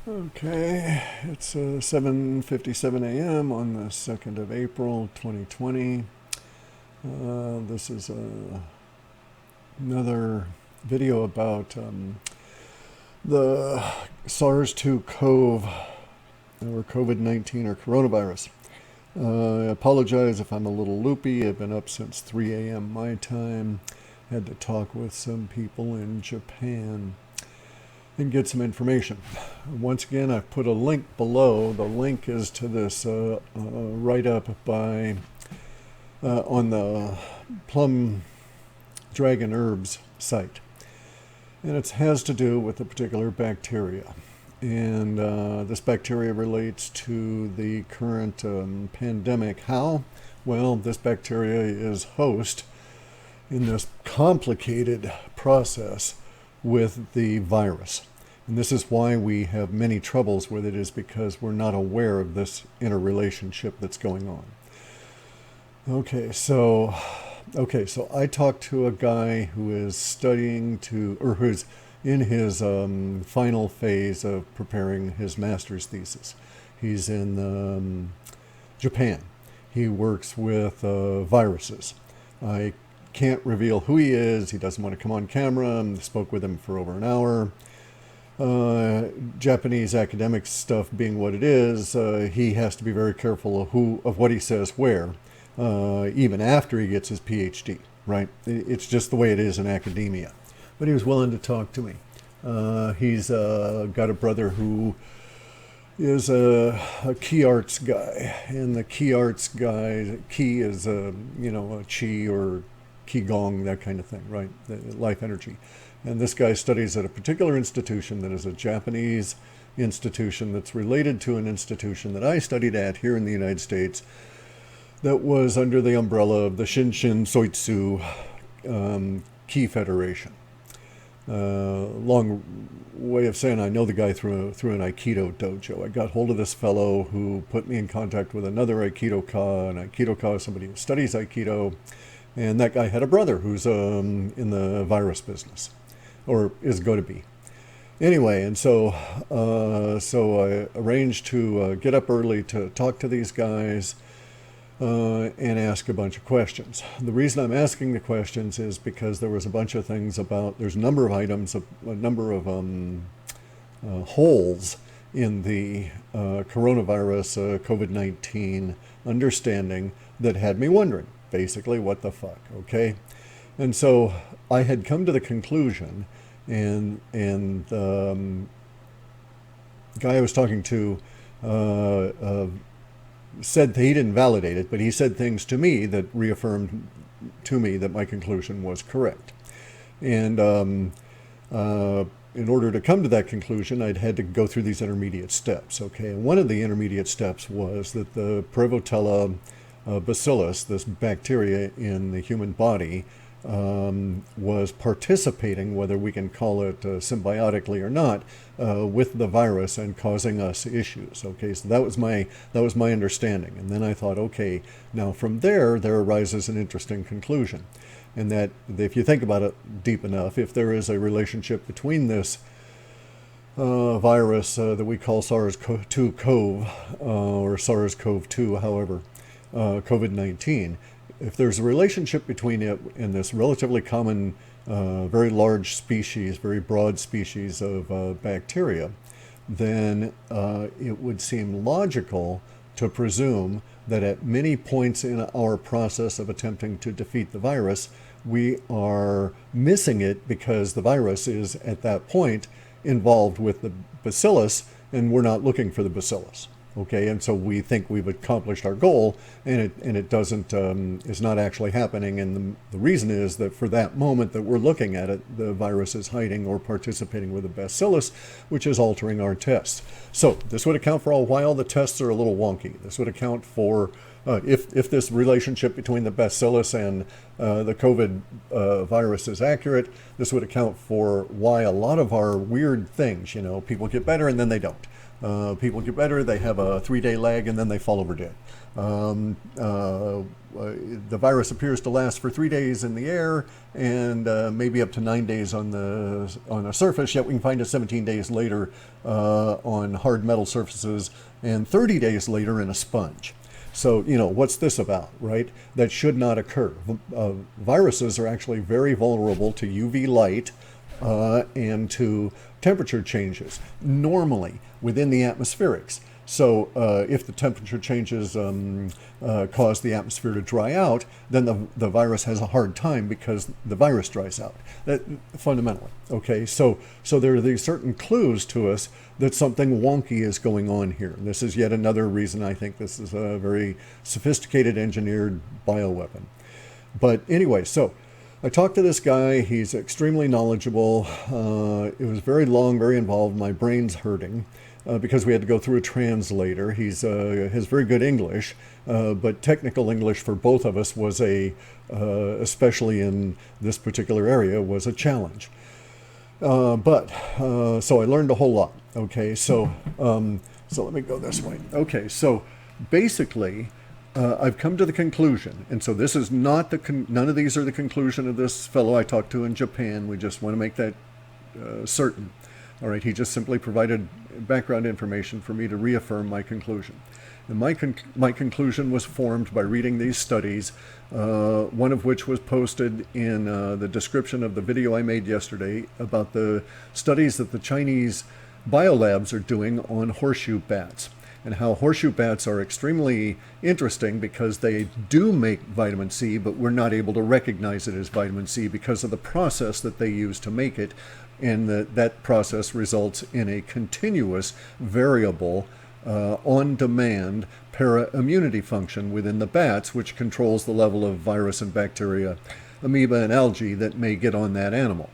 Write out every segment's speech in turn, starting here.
Okay, it's 7:57 a.m. on the 2nd of April 2020. This is another video about the SARS-2-CoV or COVID-19 or coronavirus. I apologize if I'm a little loopy. I've been up since 3 a.m. my time. Had to talk with some people in Japan and get some information. Once again, I've put a link below. The link is to this write-up by on the Plum Dragon Herbs site. And it has to do with a particular bacteria. And this bacteria relates to the current pandemic. How? Well, this bacteria is host in this complicated process with the virus. And this is why we have many troubles with it, is because we're not aware of this interrelationship that's going on. Okay, so I talked to a guy who is studying to, or who's in his final phase of preparing his master's thesis. He's in Japan. He works with viruses. I can't reveal who he is. He doesn't want to come on camera. I spoke with him for over an hour. Japanese academic stuff being what it is, he has to be very careful of what he says where, even after he gets his PhD, right? It's just the way it is in academia. But he was willing to talk to me. He's got a brother who is a key arts guy, and the key arts guy, key is a chi or qigong, that kind of thing, right? Life energy. And this guy studies at a particular institution that is a Japanese institution that's related to an institution that I studied at here in the United States that was under the umbrella of the Shinshin Soitsu Ki Federation. Long way of saying I know the guy through an Aikido dojo. I got hold of this fellow who put me in contact with another Aikido-ka, and Aikido-ka is somebody who studies Aikido, and that guy had a brother who's in the virus business, or is going to be. Anyway, and so I arranged to get up early to talk to these guys and ask a bunch of questions. The reason I'm asking the questions is because there was a bunch of things about, there's a number of items, a number of holes in the coronavirus COVID-19 understanding that had me wondering, basically, what the fuck, okay? And so I had come to the conclusion, and the guy I was talking to said that he didn't validate it, but he said things to me that reaffirmed to me that my conclusion was correct. And in order to come to that conclusion, I'd had to go through these intermediate steps, okay? And one of the intermediate steps was that the prevotella bacillus, this bacteria in the human body, was participating, whether we can call it symbiotically or not, with the virus and causing us issues. Okay, so that was my understanding. And then I thought, okay, now from there arises an interesting conclusion, and that if you think about it deep enough, if there is a relationship between this virus that we call SARS-2-CoV or SARS-CoV-2, however, COVID-19, if there's a relationship between it and this relatively common, very large species, very broad species of bacteria, then it would seem logical to presume that at many points in our process of attempting to defeat the virus, we are missing it because the virus is at that point involved with the bacillus, and we're not looking for the bacillus. Okay, and so we think we've accomplished our goal, and it doesn't, is not actually happening. And the reason is that for that moment that we're looking at it, the virus is hiding or participating with the bacillus, which is altering our tests. So this would account for why all the tests are a little wonky. This would account for if this relationship between the bacillus and the COVID virus is accurate, this would account for why a lot of our weird things, people get better and then they don't. People get better, they have a 3-day lag, and then they fall over dead. The virus appears to last for 3 days in the air and maybe up to 9 days on a surface, yet we can find it 17 days later on hard metal surfaces and 30 days later in a sponge. So, what's this about, right? That should not occur. Viruses are actually very vulnerable to UV light and to temperature changes, normally within the atmospherics. So if the temperature changes cause the atmosphere to dry out, then the virus has a hard time because the virus dries out, fundamentally. Okay, so there are these certain clues to us that something wonky is going on here. And this is yet another reason I think this is a very sophisticated engineered bioweapon. But anyway, so I talked to this guy. He's extremely knowledgeable. It was very long, very involved. My brain's hurting. Because we had to go through a translator. He has very good English, but technical English for both of us was especially in this particular area, was a challenge. So I learned a whole lot. Okay, so let me go this way. Okay, so basically, I've come to the conclusion, and so this is not none of these are the conclusion of this fellow I talked to in Japan. We just want to make that certain. All right, he just simply provided background information for me to reaffirm my conclusion. And my conclusion was formed by reading these studies, one of which was posted in the description of the video I made yesterday about the studies that the Chinese biolabs are doing on horseshoe bats, and how horseshoe bats are extremely interesting because they do make vitamin C, but we're not able to recognize it as vitamin C because of the process that they use to make it. And that process results in a continuous, variable, on-demand para-immunity function within the bats, which controls the level of virus and bacteria, amoeba and algae that may get on that animal.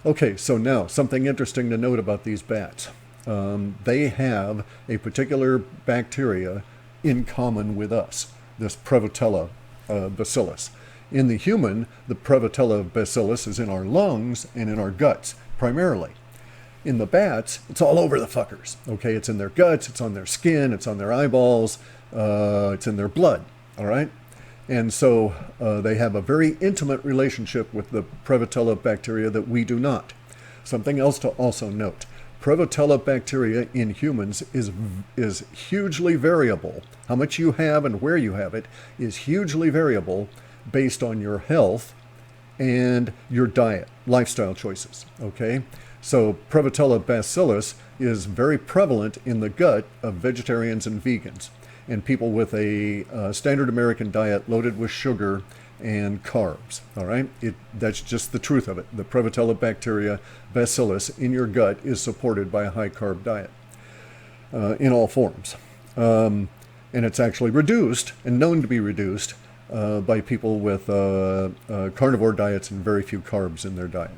Okay, so now, something interesting to note about these bats. They have a particular bacteria in common with us, this prevotella bacillus. In the human, the prevotella bacillus is in our lungs and in our guts, primarily. In the bats, it's all over the fuckers. Okay, it's in their guts, it's on their skin, it's on their eyeballs, it's in their blood. All right, and so they have a very intimate relationship with the prevotella bacteria that we do not. Something else to also note: prevotella bacteria in humans is hugely variable. How much you have and where you have it is hugely variable based on your health and your diet, lifestyle choices, okay? So prevotella bacillus is very prevalent in the gut of vegetarians and vegans, and people with a standard American diet loaded with sugar and carbs, all right? That's just the truth of it. The prevotella bacteria bacillus in your gut is supported by a high-carb diet in all forms. And it's actually reduced and known to be reduced by people with carnivore diets and very few carbs in their diet.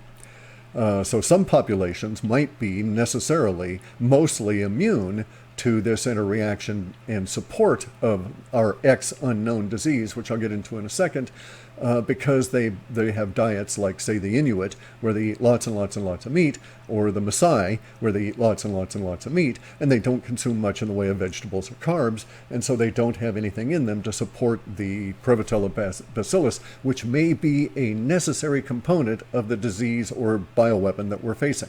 So some populations might be necessarily mostly immune to this interaction and support of our X unknown disease, which I'll get into in a second, because they have diets like, say, the Inuit, where they eat lots and lots and lots of meat, or the Maasai, where they eat lots and lots and lots of meat, and they don't consume much in the way of vegetables or carbs, and so they don't have anything in them to support the prevotella bacillus, which may be a necessary component of the disease or bioweapon that we're facing.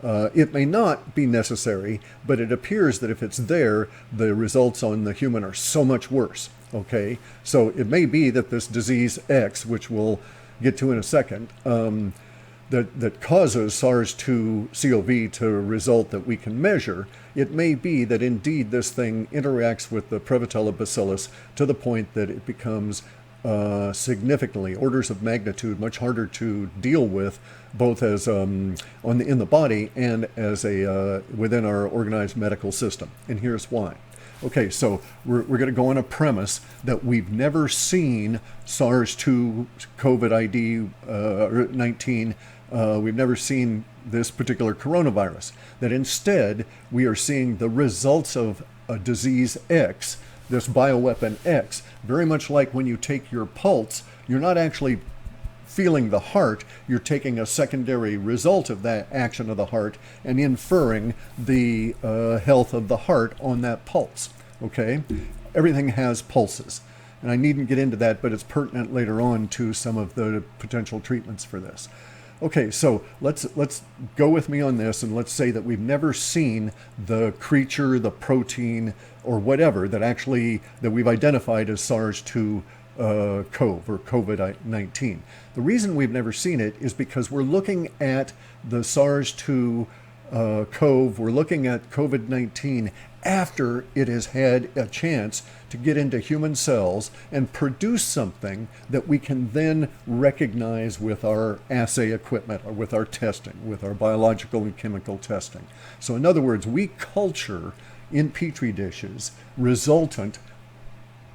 It may not be necessary, but it appears that if it's there, the results on the human are so much worse. Okay, so it may be that this disease X, which we'll get to in a second, that causes SARS-2-CoV to result that we can measure, it may be that indeed this thing interacts with the prevotella bacillus to the point that it becomes significantly, orders of magnitude, much harder to deal with, both as in the body and as within our organized medical system. And here's why. Okay, so we're going to go on a premise that we've never seen SARS-2 COVID-19. We've never seen this particular coronavirus. That instead, we are seeing the results of a disease X, this bioweapon X, very much like when you take your pulse, you're not actually feeling the heart, you're taking a secondary result of that action of the heart and inferring the health of the heart on that pulse. Okay? Everything has pulses. And I needn't get into that, but it's pertinent later on to some of the potential treatments for this. Okay, so let's go with me on this, and let's say that we've never seen the creature, the protein, or whatever that we've identified as SARS-2-CoV or COVID-19. The reason we've never seen it is because we're looking at the SARS-2-CoV, we're looking at COVID-19 after it has had a chance to get into human cells and produce something that we can then recognize with our assay equipment or with our testing, with our biological and chemical testing. So in other words, we culture in petri dishes resultant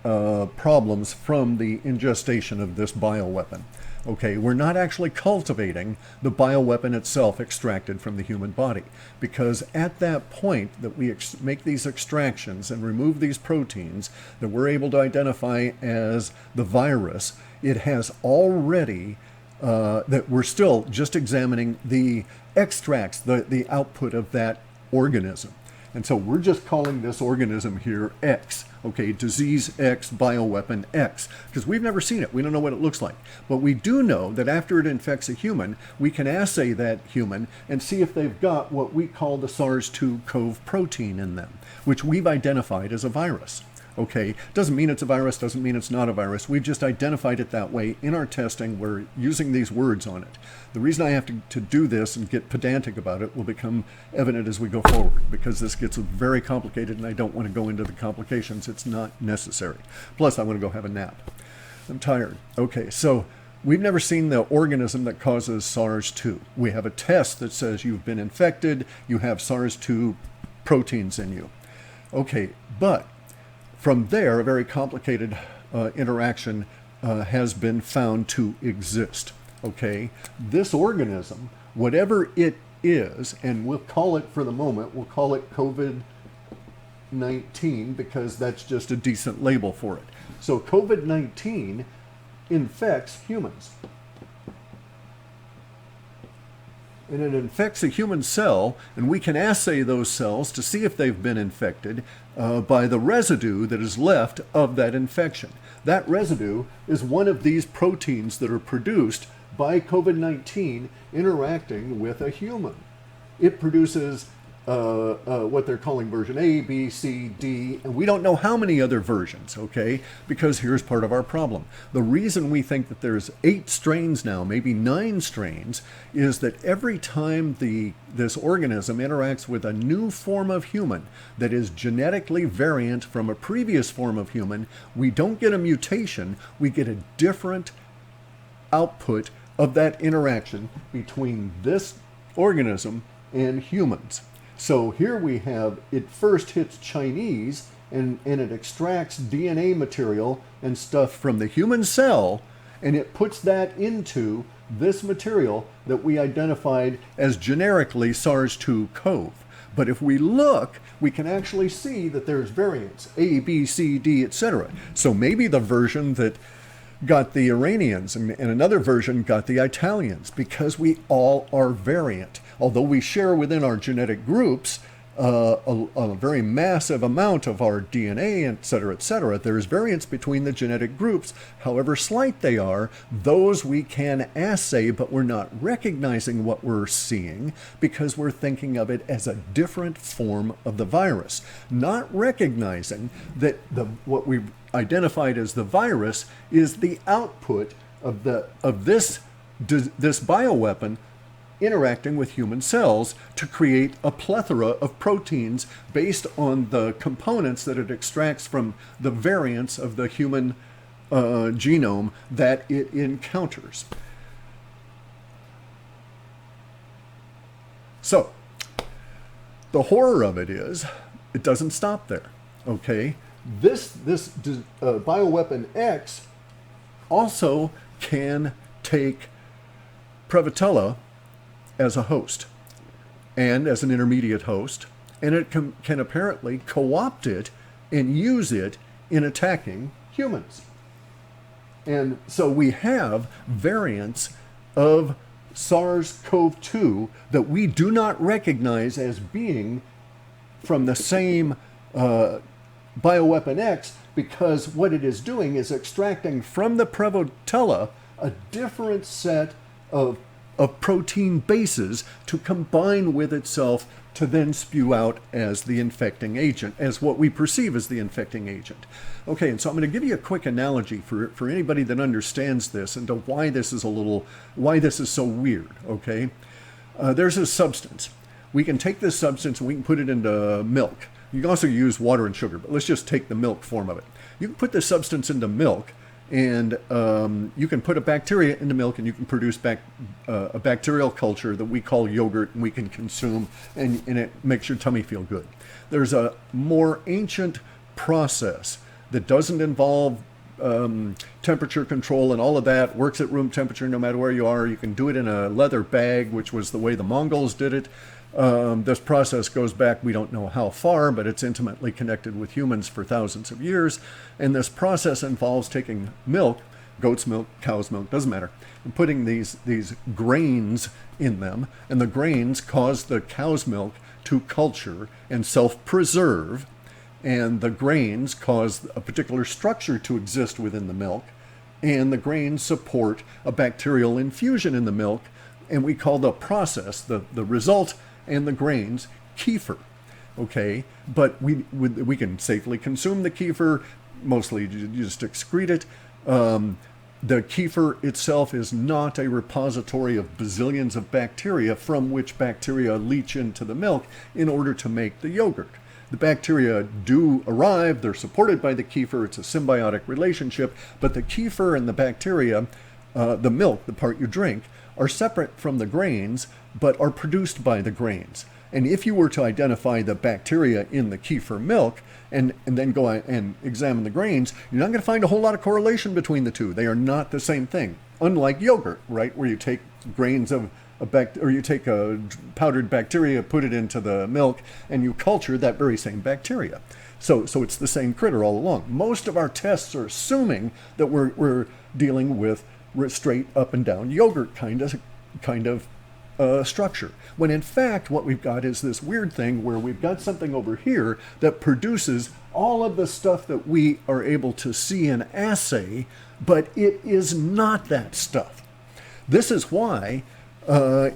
problems from the ingestation of this bioweapon. Okay, we're not actually cultivating the bioweapon itself extracted from the human body, because at that point that we make these extractions and remove these proteins that we're able to identify as the virus, it has already, that we're still just examining the extracts, the output of that organism. And so we're just calling this organism here X, okay, disease X, bioweapon X, because we've never seen it. We don't know what it looks like. But we do know that after it infects a human, we can assay that human and see if they've got what we call the SARS-2-CoV protein in them, which we've identified as a virus. Okay, doesn't mean it's a virus, doesn't mean it's not a virus. We've just identified it that way in our testing. We're using these words on it. The reason I have to do this and get pedantic about it will become evident as we go forward, because this gets very complicated and I don't want to go into the complications. It's not necessary. Plus, I want to go have a nap. I'm tired. Okay, so we've never seen the organism that causes SARS-2. We have a test that says you've been infected, you have SARS-2 proteins in you. Okay, but from there, a very complicated interaction has been found to exist. Okay, this organism, whatever it is, and we'll call it for the moment, we'll call it COVID-19 because that's just a decent label for it. So COVID-19 infects humans. And it infects a human cell, and we can assay those cells to see if they've been infected by the residue that is left of that infection. That residue is one of these proteins that are produced by COVID-19 interacting with a human. It produces what they're calling version A, B, C, D, and we don't know how many other versions, okay? Because here's part of our problem. The reason we think that there's 8 strains now, maybe 9 strains, is that every time this organism interacts with a new form of human that is genetically variant from a previous form of human, we don't get a mutation, we get a different output of that interaction between this organism and humans. So here we have, it first hits Chinese and it extracts DNA material and stuff from the human cell, and it puts that into this material that we identified as generically SARS-2-CoV. But if we look, we can actually see that there's variants, A, B, C, D, etc. So maybe the version that got the Iranians and another version got the Italians, because we all are variant. Although we share within our genetic groups a very massive amount of our DNA, etc., there's variance between the genetic groups. However slight they are, those we can assay, but we're not recognizing what we're seeing because we're thinking of it as a different form of the virus, not recognizing that what we've identified as the virus is the output of this bioweapon interacting with human cells to create a plethora of proteins based on the components that it extracts from the variants of the human genome that it encounters. So, the horror of it is, it doesn't stop there, okay? This bioweapon X also can take prevotella as a host and as an intermediate host, and it can apparently co-opt it and use it in attacking humans. And so we have variants of SARS-CoV-2 that we do not recognize as being from the same bioweapon X, because what it is doing is extracting from the prevotella a different set of protein bases to combine with itself to then spew out as the infecting agent, as what we perceive as the infecting agent. Okay, and so I'm going to give you a quick analogy for anybody that understands this and to why this is so weird, okay? There's a substance. We can take this substance and we can put it into milk. You can also use water and sugar, but let's just take the milk form of it. You can put this substance into milk, and you can put a bacteria into milk, and you can produce a bacterial culture that we call yogurt, and we can consume, and it makes your tummy feel good. There's a more ancient process that doesn't involve temperature control and all of that, works at room temperature no matter where you are. You can do it in a leather bag, which was the way the Mongols did it. This process goes back, we don't know how far, but it's intimately connected with humans for thousands of years. And this process involves taking milk, goat's milk, cow's milk, doesn't matter, and putting these grains in them. And the grains cause the cow's milk to culture and self-preserve. And the grains cause a particular structure to exist within the milk. And the grains support a bacterial infusion in the milk. And we call the process, the result, and the grains, kefir, okay? But we can safely consume the kefir, mostly you just excrete it. The kefir itself is not a repository of bazillions of bacteria from which bacteria leach into the milk in order to make the yogurt. The bacteria do arrive, they're supported by the kefir, it's a symbiotic relationship, but the kefir and the bacteria, the milk, the part you drink, are separate from the grains, but are produced by the grains. And if you were to identify the bacteria in the kefir milk and then go and examine the grains, you're not going to find a whole lot of correlation between the two. They are not the same thing. Unlike yogurt, right, where you take grains of or you take a powdered bacteria, put it into the milk, and you culture that very same bacteria. So it's the same critter all along. Most of our tests are assuming that we're dealing with straight up and down yogurt kind of structure, when in fact what we've got is this weird thing where we've got something over here that produces all of the stuff that we are able to see in assay, but it is not that stuff. This is why getting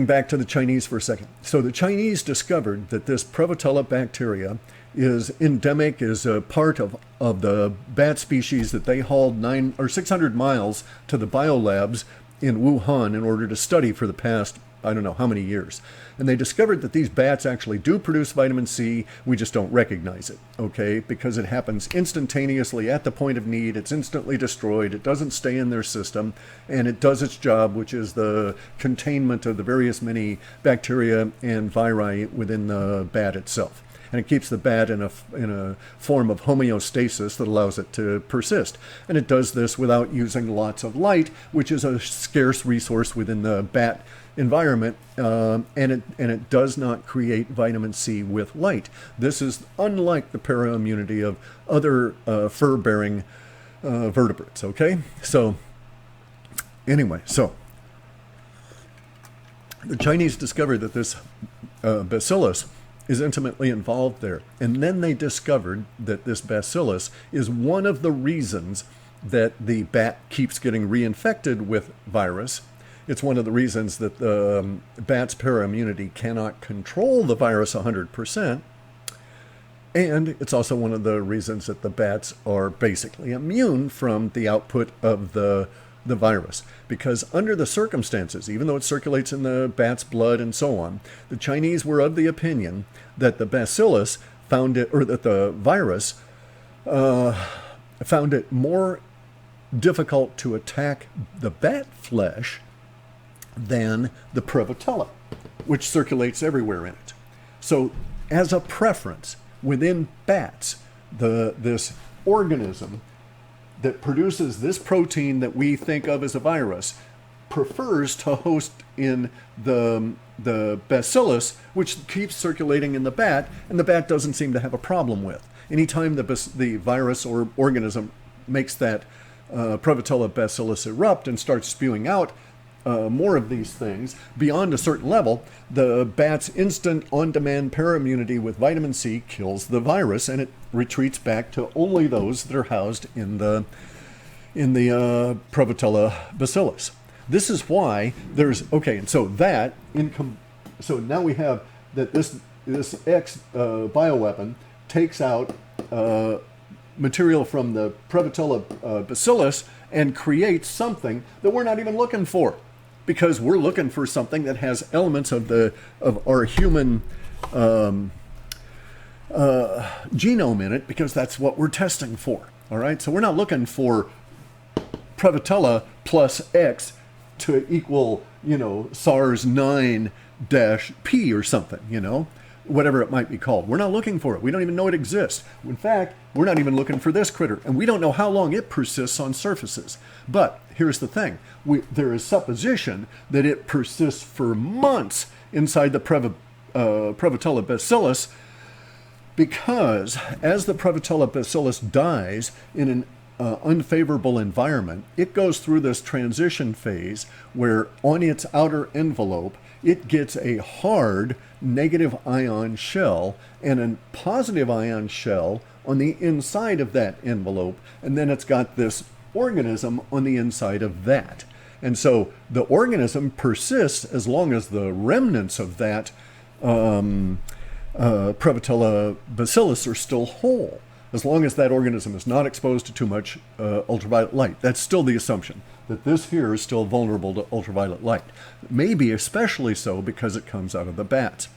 back to the Chinese for a second. So the Chinese discovered that this prevotella bacteria is endemic, is a part of the bat species that they hauled 900 or 600 miles to the biolabs in Wuhan in order to study for the past, I don't know how many years. And they discovered that these bats actually do produce vitamin C. We just don't recognize it, okay? Because it happens instantaneously at the point of need. It's instantly destroyed. It doesn't stay in their system. And it does its job, which is the containment of the various many bacteria and viri within the bat itself. And it keeps the bat in a form of homeostasis that allows it to persist. And it does this without using lots of light, which is a scarce resource within the bat environment, and it does not create vitamin C with light. This is unlike the para-immunity of other fur-bearing vertebrates, okay? So anyway, so the Chinese discovered that this bacillus is intimately involved there. And then they discovered that this bacillus is one of the reasons that the bat keeps getting reinfected with virus. It's one of the reasons that the bat's para-immunity cannot control the virus 100%. And it's also one of the reasons that the bats are basically immune from the output of the virus. Because under the circumstances, even though it circulates in the bat's blood and so on, the Chinese were of the opinion that the bacillus found it, or that the virus found it more difficult to attack the bat flesh than the prevotella, which circulates everywhere in it. So as a preference within bats, this organism that produces this protein that we think of as a virus prefers to host in the bacillus, which keeps circulating in the bat, and the bat doesn't seem to have a problem with. Anytime the virus or organism makes that prevotella bacillus erupt and starts spewing out more of these things beyond a certain level, the bat's instant on-demand para-immunity with vitamin C kills the virus, and it retreats back to only those that are housed in the prevotella bacillus. This is why there's and so that so now we have that this X bioweapon takes out material from the prevotella bacillus and creates something that we're not even looking for, because we're looking for something that has elements of our human genome in it, because that's what we're testing for. All right, so we're not looking for prevotella plus X to equal, SARS-9-P or something, whatever it might be called. We're not looking for it. We don't even know it exists. In fact, we're not even looking for this critter, and we don't know how long it persists on surfaces. But here's the thing. There is supposition that it persists for months inside the prevotella bacillus, because as the prevotella bacillus dies in an unfavorable environment, it goes through this transition phase where on its outer envelope, it gets a hard negative ion shell and a positive ion shell on the inside of that envelope, and then it's got this organism on the inside of that. And so the organism persists as long as the remnants of that prevotella bacillus are still whole, as long as that organism is not exposed to too much ultraviolet light. That's still the assumption, that this here is still vulnerable to ultraviolet light. Maybe especially so because it comes out of the bats.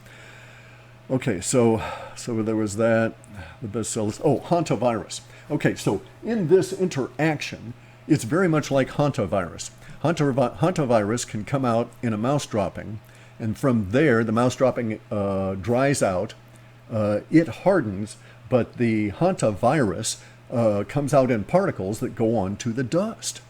Okay, so there was that, the bacillus. Hantavirus. Okay, so in this interaction, it's very much like hantavirus. Hantavirus can come out in a mouse dropping, and from there, the mouse dropping dries out, it hardens, but the hantavirus comes out in particles that go on to the dust.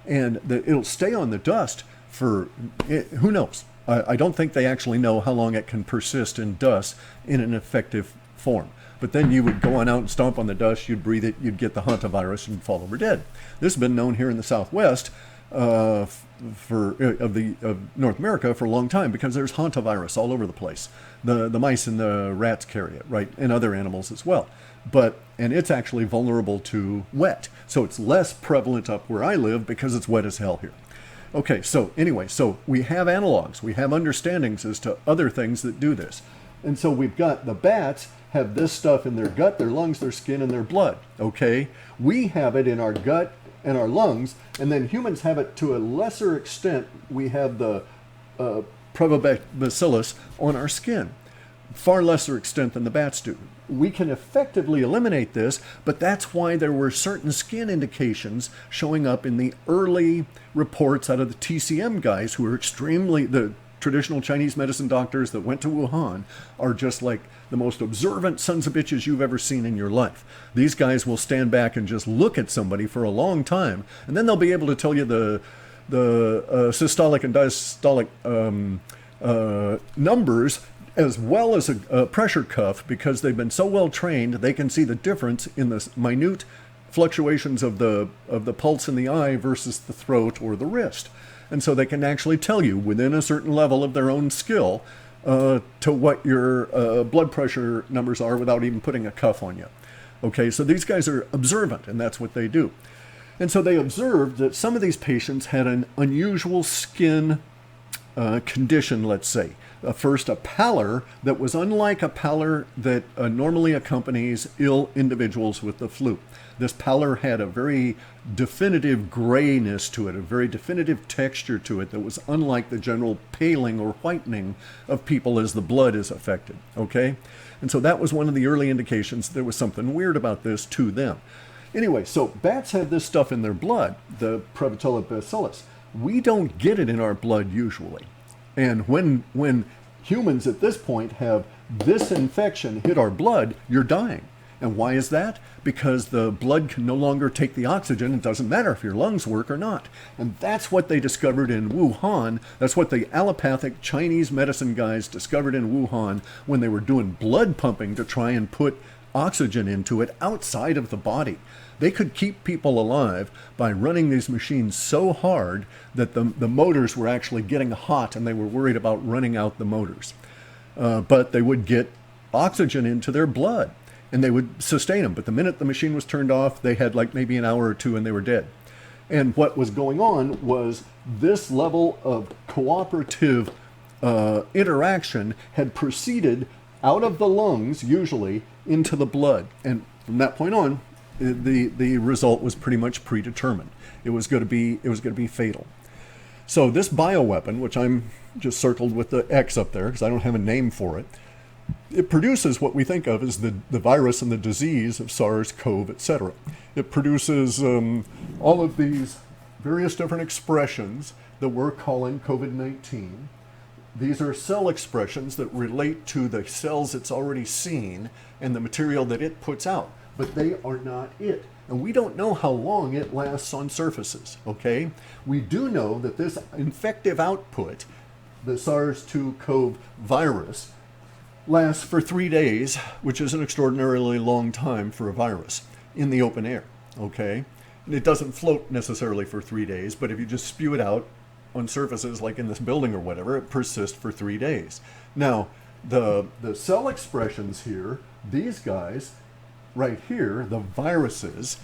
And it'll stay on the dust for, who knows? I don't think they actually know how long it can persist in dust in an effective form. But then you would go on out and stomp on the dust, you'd breathe it, you'd get the hantavirus and fall over dead. This has been known here in the Southwest of North America for a long time, because there's hantavirus all over the place. The mice and the rats carry it, right? And other animals as well. And it's actually vulnerable to wet. So it's less prevalent up where I live because it's wet as hell here. Okay, so anyway, so we have analogs. We have understandings as to other things that do this. And so we've got the bats have this stuff in their gut, their lungs, their skin, and their blood. Okay, we have it in our gut and our lungs, and then humans have it to a lesser extent. We have the prevobacillus on our skin, far lesser extent than the bats do. We can effectively eliminate this, but that's why there were certain skin indications showing up in the early reports out of the TCM guys, who are the traditional Chinese medicine doctors that went to Wuhan are just like the most observant sons of bitches you've ever seen in your life. These guys will stand back and just look at somebody for a long time, and then they'll be able to tell you the systolic and diastolic numbers, as well as a pressure cuff, because they've been so well trained, they can see the difference in the minute fluctuations of the pulse in the eye versus the throat or the wrist. And so they can actually tell you within a certain level of their own skill to what your blood pressure numbers are without even putting a cuff on you. Okay, so these guys are observant, and that's what they do. And so they observed that some of these patients had an unusual skin condition, let's say. First, a pallor that was unlike a pallor that normally accompanies ill individuals with the flu. This pallor had a very definitive grayness to it, a very definitive texture to it that was unlike the general paling or whitening of people as the blood is affected, okay? And so that was one of the early indications there was something weird about this to them. Anyway, so bats have this stuff in their blood, the prevotella bacillus. We don't get it in our blood usually. And when humans at this point have this infection hit our blood, you're dying. And why is that? Because the blood can no longer take the oxygen. It doesn't matter if your lungs work or not. And that's what they discovered in Wuhan. That's what the allopathic Chinese medicine guys discovered in Wuhan when they were doing blood pumping to try and put oxygen into it outside of the body. They could keep people alive by running these machines so hard that the motors were actually getting hot and they were worried about running out the motors. But they would get oxygen into their blood and they would sustain them. But the minute the machine was turned off, they had like maybe an hour or two and they were dead. And what was going on was this level of cooperative interaction had proceeded out of the lungs, usually, into the blood. And from that point on, the result was pretty much predetermined. It was going to be fatal. So this bioweapon, which I'm just circled with the X up there because I don't have a name for it, it produces what we think of as the virus and the disease of SARS-CoV, etc. It produces all of these various different expressions that we're calling COVID-19. These are cell expressions that relate to the cells it's already seen and the material that it puts out, but they are not it. And we don't know how long it lasts on surfaces, okay? We do know that this infective output, the SARS-2 virus, lasts for 3 days, which is an extraordinarily long time for a virus in the open air, okay? And it doesn't float necessarily for 3 days, but if you just spew it out on surfaces like in this building or whatever, it persists for 3 days. Now, the cell expressions here, these guys right here, the viruses,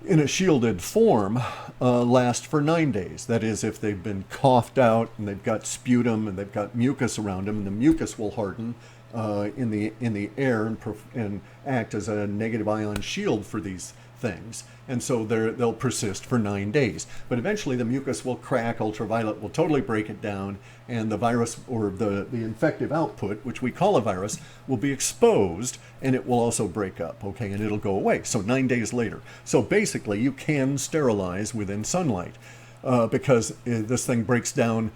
in a shielded form, last for 9 days. That is, if they've been coughed out and they've got sputum and they've got mucus around them, and the mucus will harden in the air and act as a negative ion shield for these things. And so they'll persist for 9 days. But eventually the mucus will crack, ultraviolet will totally break it down, and the virus, or the infective output, which we call a virus, will be exposed, and it will also break up, okay, and it'll go away. So 9 days later. So basically you can sterilize within sunlight because this thing breaks down.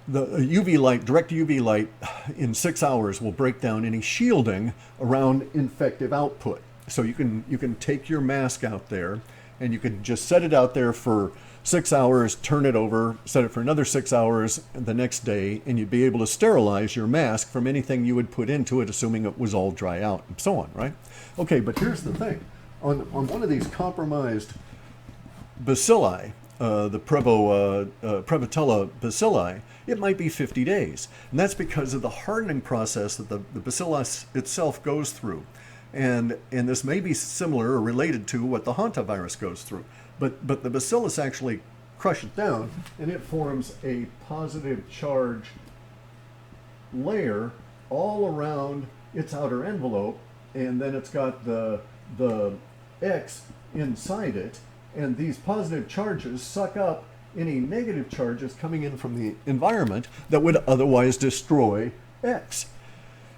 The UV light, direct UV light in 6 hours will break down any shielding around infective output. So you can take your mask out there and you can just set it out there for 6 hours, turn it over, set it for another 6 hours the next day, and you'd be able to sterilize your mask from anything you would put into it, assuming it was all dry out and so on, right? Okay, but here's the thing. On one of these compromised bacilli, the prevotella bacilli, it might be 50 days. And that's because of the hardening process that the bacillus itself goes through. And this may be similar or related to what the hantavirus goes through. But the bacillus actually crushes it down, and it forms a positive charge layer all around its outer envelope, and then it's got the X inside it, and these positive charges suck up any negative charges coming in from the environment that would otherwise destroy X.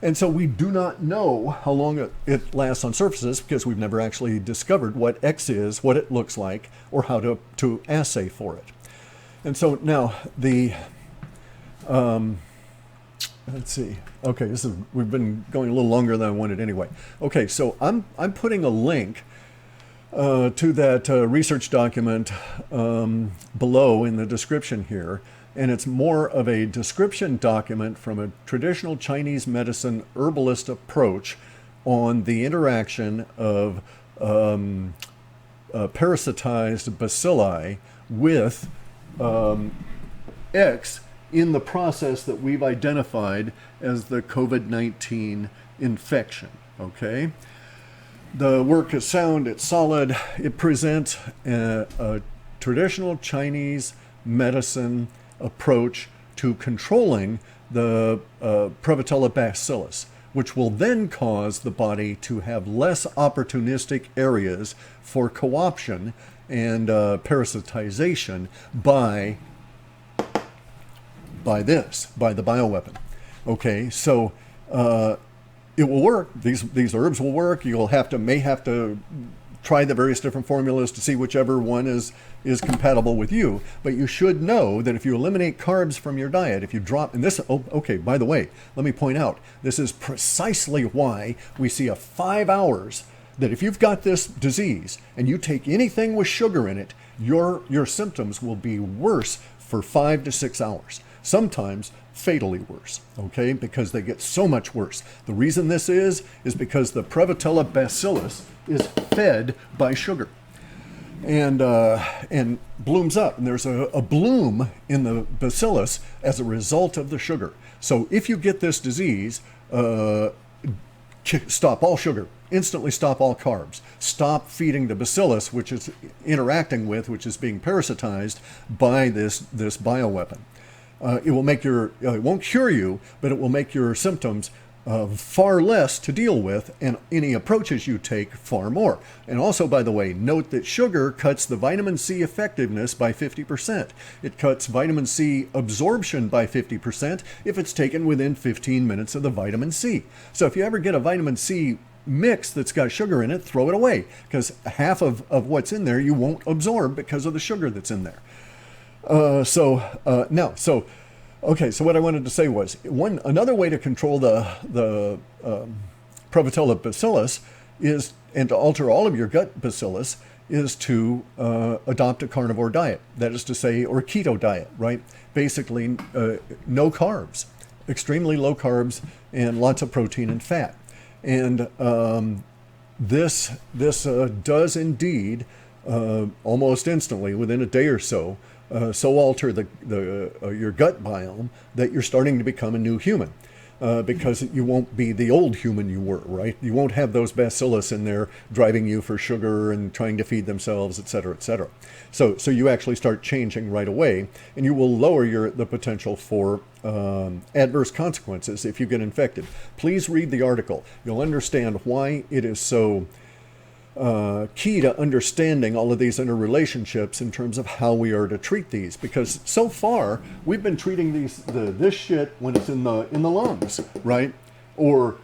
And so we do not know how long it lasts on surfaces because we've never actually discovered what X is, what it looks like, or how to assay for it. And so now let's see. Okay, we've been going a little longer than I wanted anyway. Okay, so I'm putting a link to that research document below in the description here. And it's more of a description document from a traditional Chinese medicine herbalist approach on the interaction of parasitized bacilli with X in the process that we've identified as the COVID-19 infection, okay? The work is sound, it's solid, it presents a traditional Chinese medicine approach to controlling the prevotella bacillus, which will then cause the body to have less opportunistic areas for co-option and parasitization by the bioweapon. Okay, so it will work. These herbs will work. You'll may have to try the various different formulas to see whichever one is compatible with you. But you should know that if you eliminate carbs from your diet, if you drop, and this, oh, okay, by the way, let me point out, this is precisely why we see a 5 hours, that if you've got this disease and you take anything with sugar in it, your symptoms will be worse for 5 to 6 hours. sometimes fatally worse, okay, because they get so much worse. The reason this is because the prevotella bacillus is fed by sugar and blooms up. And there's a bloom in the bacillus as a result of the sugar. So if you get this disease, stop all sugar, instantly stop all carbs, stop feeding the bacillus, which is interacting with, which is being parasitized by this bioweapon. It will make it won't cure you, but it will make your symptoms far less to deal with, and any approaches you take far more. And also, by the way, note that sugar cuts the vitamin C effectiveness by 50%. It cuts vitamin C absorption by 50% if it's taken within 15 minutes of the vitamin C. So if you ever get a vitamin C mix that's got sugar in it, throw it away, because half of what's in there you won't absorb because of the sugar that's in there. Okay, so what I wanted to say was, another way to control the prevotella bacillus is, and to alter all of your gut bacillus, is to adopt a carnivore diet. That is to say, or keto diet, right? Basically, no carbs, extremely low carbs, and lots of protein and fat. And this does indeed, almost instantly, within a day or so, so alter your gut biome that you're starting to become a new human, because you won't be the old human you were, right? You won't have those bacillus in there driving you for sugar and trying to feed themselves, et cetera, et cetera. So you actually start changing right away, and you will lower the potential for adverse consequences if you get infected. Please read the article. You'll understand why it is so key to understanding all of these interrelationships in terms of how we are to treat these, because so far we've been treating this shit when it's in the lungs, right? Or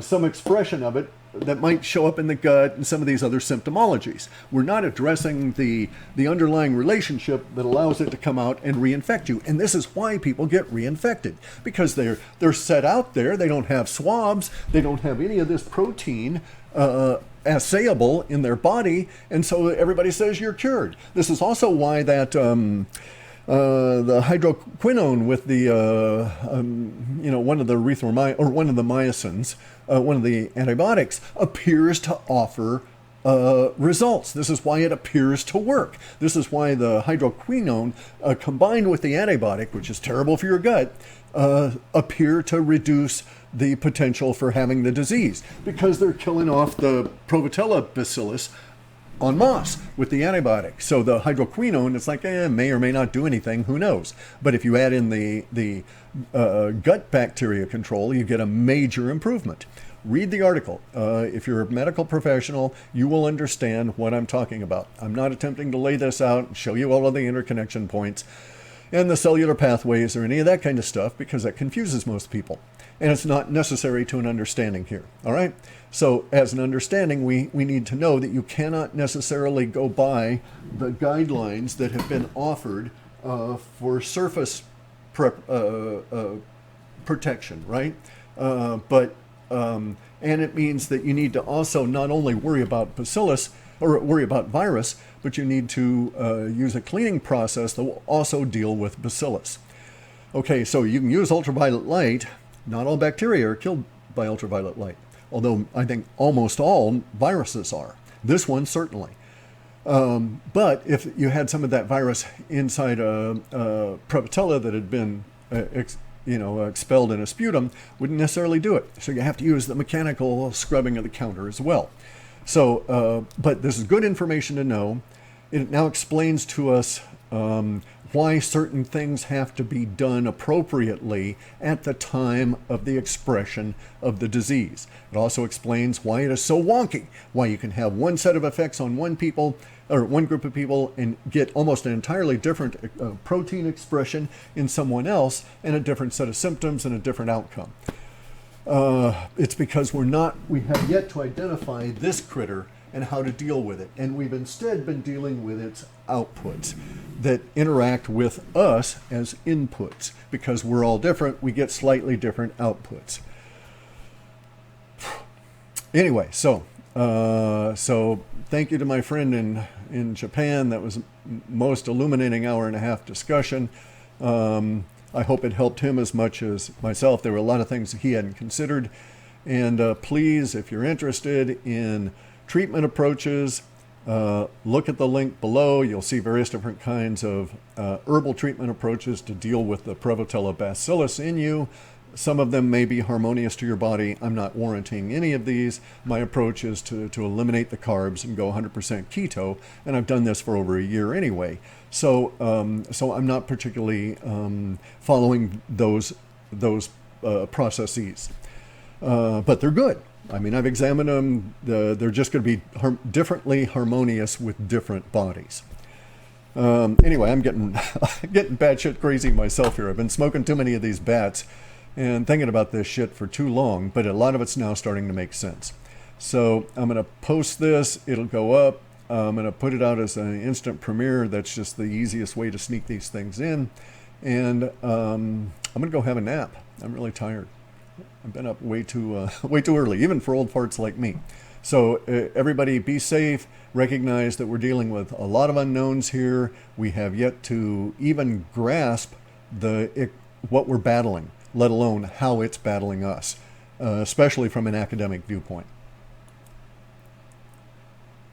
some expression of it that might show up in the gut and some of these other symptomologies. We're not addressing the underlying relationship that allows it to come out and reinfect you. And this is why people get reinfected, because they're set out there. They don't have swabs. They don't have any of this protein assayable in their body, and so everybody says you're cured. This is also why that the hydroquinone with the one of the one of the mycins, one of the antibiotics, appears to offer results. This is why it appears to work. This is why the hydroquinone combined with the antibiotic, which is terrible for your gut, appear to reduce the potential for having the disease, because they're killing off the prevotella bacillus en masse with the antibiotic. So the hydroquinone, it's like, may or may not do anything, who knows? But if you add in the gut bacteria control, you get a major improvement. Read the article. If you're a medical professional, you will understand what I'm talking about. I'm not attempting to lay this out and show you all of the interconnection points and the cellular pathways or any of that kind of stuff, because that confuses most people. And it's not necessary to an understanding here. All right? So as an understanding, we need to know that you cannot necessarily go by the guidelines that have been offered for surface protection, right? And it means that you need to also not only worry about bacillus or worry about virus, but you need to use a cleaning process that will also deal with bacillus. Okay, so you can use ultraviolet light. Not all bacteria are killed by ultraviolet light, although I think almost all viruses are. This one certainly. But if you had some of that virus inside a prevotella that had been expelled in a sputum, wouldn't necessarily do it. So you have to use the mechanical scrubbing of the counter as well. So, but this is good information to know. It now explains to us why certain things have to be done appropriately at the time of the expression of the disease. It also explains why it is so wonky, why you can have one set of effects on one group of people and get almost an entirely different protein expression in someone else, and a different set of symptoms and a different outcome. It's because we have yet to identify this critter and how to deal with it. And we've instead been dealing with its outputs that interact with us as inputs. Because we're all different, we get slightly different outputs. Anyway, so thank you to my friend in Japan. That was most illuminating hour and a half discussion. I hope it helped him as much as myself. There were a lot of things he hadn't considered. And please, if you're interested in treatment approaches, look at the link below. You'll see various different kinds of herbal treatment approaches to deal with the prevotella bacillus in you. Some of them may be harmonious to your body. I'm not warranting any of these. My approach is to eliminate the carbs and go 100% keto, and I've done this for over a year anyway. So I'm not particularly following those processes, but they're good. I mean, I've examined them. They're just going to be differently harmonious with different bodies. Anyway, I'm getting batshit crazy myself here. I've been smoking too many of these bats and thinking about this shit for too long, but a lot of it's now starting to make sense. So I'm going to post this. It'll go up. I'm going to put it out as an instant premiere. That's just the easiest way to sneak these things in. And I'm going to go have a nap. I'm really tired. I've been up way too early, even for old farts like me. So everybody be safe. Recognize that we're dealing with a lot of unknowns here. We have yet to even grasp what we're battling, let alone how it's battling us, especially from an academic viewpoint.